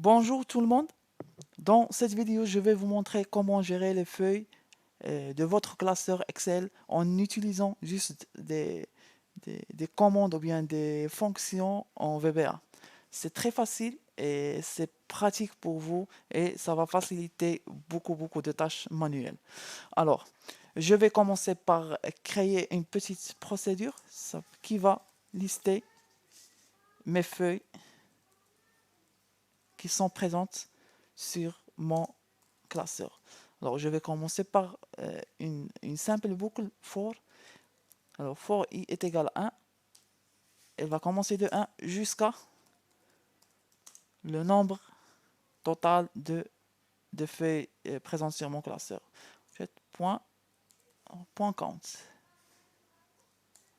Bonjour tout le monde. Dans cette vidéo, je vais vous montrer comment gérer les feuilles de votre classeur Excel en utilisant juste des commandes ou bien des fonctions en VBA. C'est très facile et c'est pratique pour vous et ça va faciliter beaucoup de tâches manuelles. Alors, je vais commencer par créer une petite procédure qui va lister mes feuilles qui sont présentes sur mon classeur. Alors, je vais commencer par une simple boucle for. Alors, for i est égal à 1. Elle va commencer de 1 jusqu'à le nombre total de feuilles présentes sur mon classeur. Je fais point count.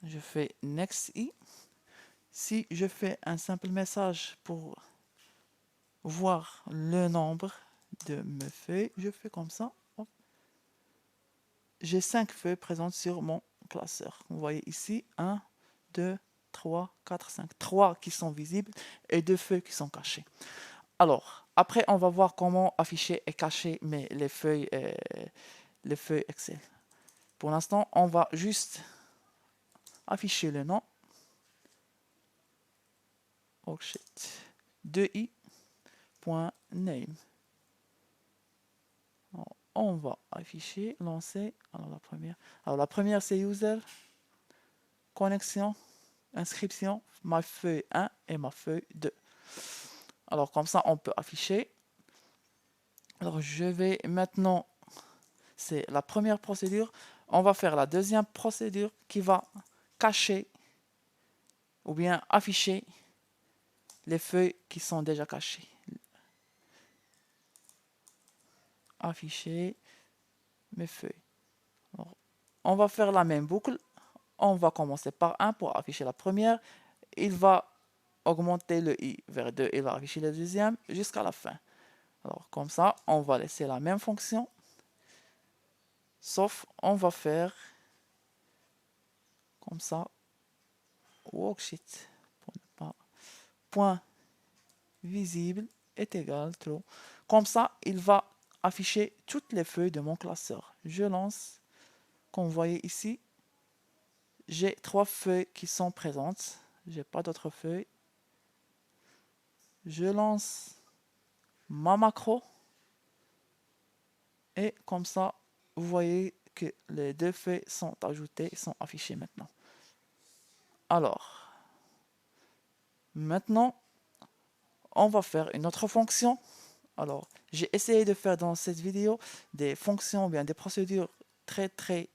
Je fais next i. Si je fais un simple message pour voir le nombre de mes feuilles, je fais comme ça. J'ai 5 feuilles présentes sur mon classeur. Vous voyez ici 1, 2, 3, 4, 5. 3 qui sont visibles et 2 feuilles qui sont cachées. Alors, après, on va voir comment afficher et cacher les feuilles Excel. Pour l'instant, on va juste afficher le nom. Worksheet 2i.name. On va afficher, lancer. Alors la première c'est user, connexion, inscription, ma feuille 1 et ma feuille 2. Alors comme ça, on peut afficher. Alors je vais maintenant, c'est la première procédure. On va faire la deuxième procédure qui va cacher ou bien afficher les feuilles qui sont déjà cachées. Afficher mes feuilles. Alors, on va faire la même boucle. On va commencer par 1 pour afficher la première. Il va augmenter le i vers 2. Il va afficher la deuxième jusqu'à la fin. Alors comme ça, on va laisser la même fonction. Sauf, on va faire comme ça. Worksheet. Point visible est égal true. Comme ça, il va afficher toutes les feuilles de mon classeur. Je lance. Comme vous voyez ici, j'ai 3 feuilles qui sont présentes. J'ai pas d'autres feuilles. Je lance ma macro. Et comme ça, vous voyez que les 2 feuilles sont ajoutées, sont affichées maintenant. Alors, maintenant, on va faire une autre fonction. Alors, j'ai essayé de faire dans cette vidéo des fonctions ou bien des procédures très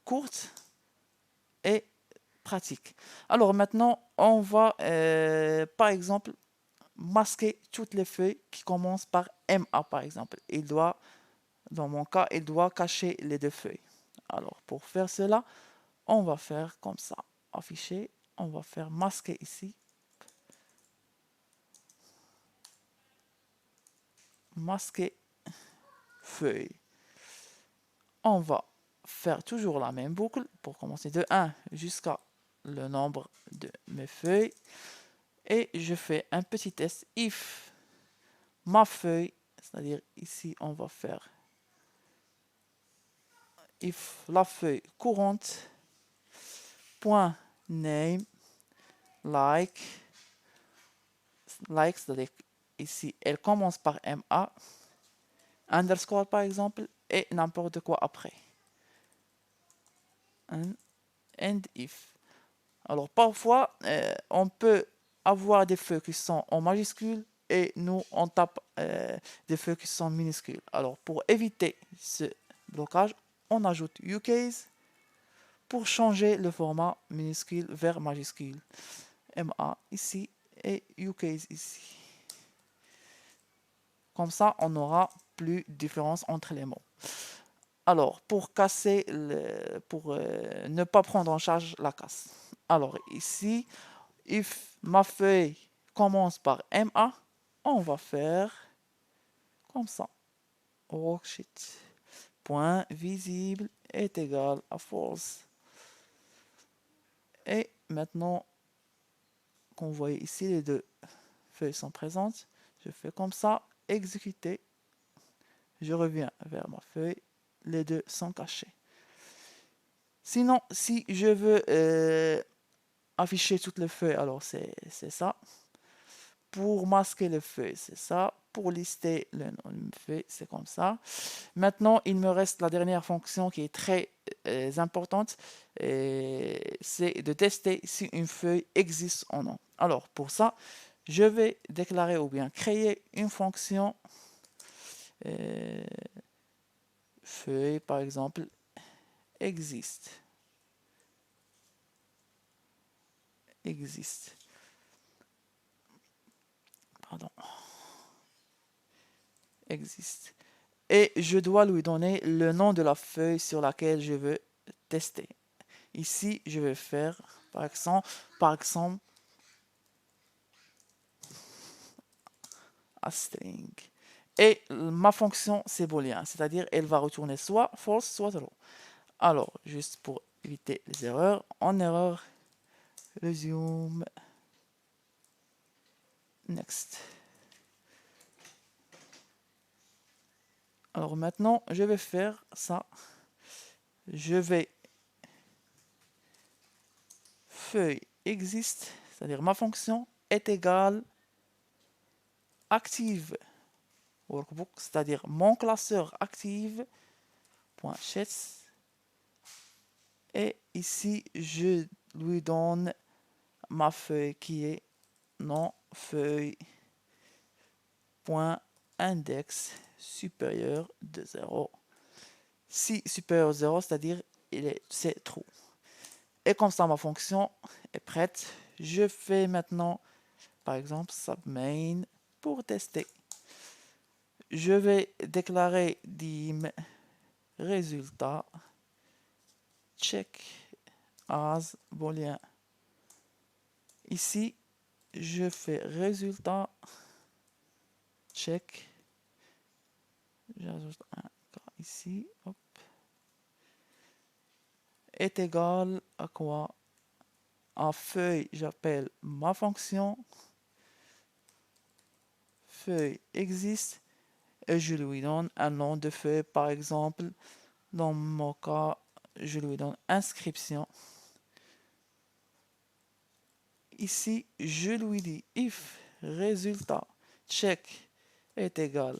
courtes et pratiques. Alors maintenant, on va par exemple masquer toutes les feuilles qui commencent par MA par exemple. Dans mon cas, il doit cacher les 2 feuilles. Alors pour faire cela, on va faire comme ça. Afficher, on va faire masquer ici. Masquer feuille. On va faire toujours la même boucle pour commencer de 1 jusqu'à le nombre de mes feuilles. Et je fais un petit test if ma feuille, c'est-à-dire ici on va faire if la feuille courante point name like c'est-à-dire ici elle commence par MA underscore par exemple et n'importe quoi après and if. Alors parfois on peut avoir des feuilles qui sont en majuscule et nous on tape des feuilles qui sont minuscules. Alors pour éviter ce blocage, on ajoute ucase pour changer le format minuscule vers majuscule. MA ici et ucase ici. Comme ça, on n'aura plus de différence entre les mots. Alors, pour casser, pour ne pas prendre en charge la casse. Alors ici, if ma feuille commence par MA, on va faire comme ça. Worksheet. Point visible est égal à false. Et maintenant, qu'on voit ici les 2 feuilles sont présentes, je fais comme ça, exécuter, je reviens vers ma feuille, les deux sont cachés. Sinon, si je veux afficher toutes les feuilles, alors c'est ça. Pour masquer les feuilles, c'est ça. Pour lister le nom d'une feuille, c'est comme ça. Maintenant, il me reste la dernière fonction qui est très importante, c'est de tester si une feuille existe ou non. Alors, pour ça, je vais déclarer ou bien créer une fonction feuille, par exemple, existe. Pardon. Existe. Et je dois lui donner le nom de la feuille sur laquelle je veux tester. Ici, je vais faire, par exemple a string. Et ma fonction, c'est booléen, c'est-à-dire elle va retourner soit false, soit true. Alors, juste pour éviter les erreurs, en erreur, resume, next. Alors maintenant, je vais faire ça. Je vais feuille existe, c'est-à-dire ma fonction est égale active workbook, c'est-à-dire mon classeur active.chess. Et ici, je lui donne ma feuille qui est non feuille.index supérieur de 0. Si supérieur à 0, c'est-à-dire c'est true. Et comme ça, ma fonction est prête. Je fais maintenant, par exemple, submain pour tester. Je vais déclarer dim résultat check as booléen. Ici, je fais résultat check. J'ajoute un cas ici. Hop. Est égal à quoi? En feuille, j'appelle ma fonction. Feuille existe et je lui donne un nom de feuille. Par exemple, dans mon cas, je lui donne inscription. Ici, je lui dis if résultat check est égal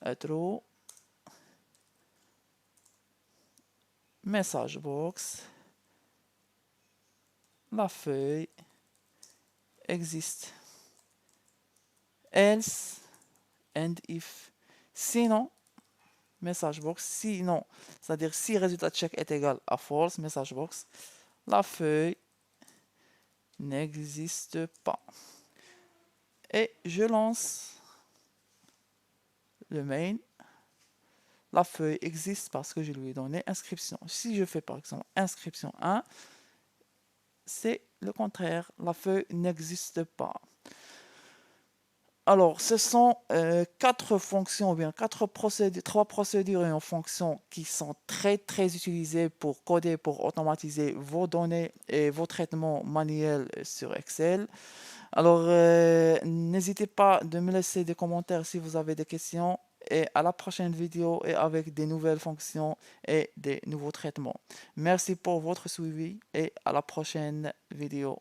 à true, message box, la feuille existe. Else and if. Sinon, message box, sinon, c'est-à-dire si résultat check est égal à false, message box, la feuille n'existe pas. Et je lance le main. La feuille existe parce que je lui ai donné inscription. Si je fais par exemple inscription 1, c'est le contraire. La feuille n'existe pas. Alors, ce sont quatre fonctions, ou bien trois procédures et une fonction qui sont très utilisées pour coder, pour automatiser vos données et vos traitements manuels sur Excel. Alors, n'hésitez pas de me laisser des commentaires si vous avez des questions. Et à la prochaine vidéo et avec des nouvelles fonctions et des nouveaux traitements. Merci pour votre suivi et à la prochaine vidéo.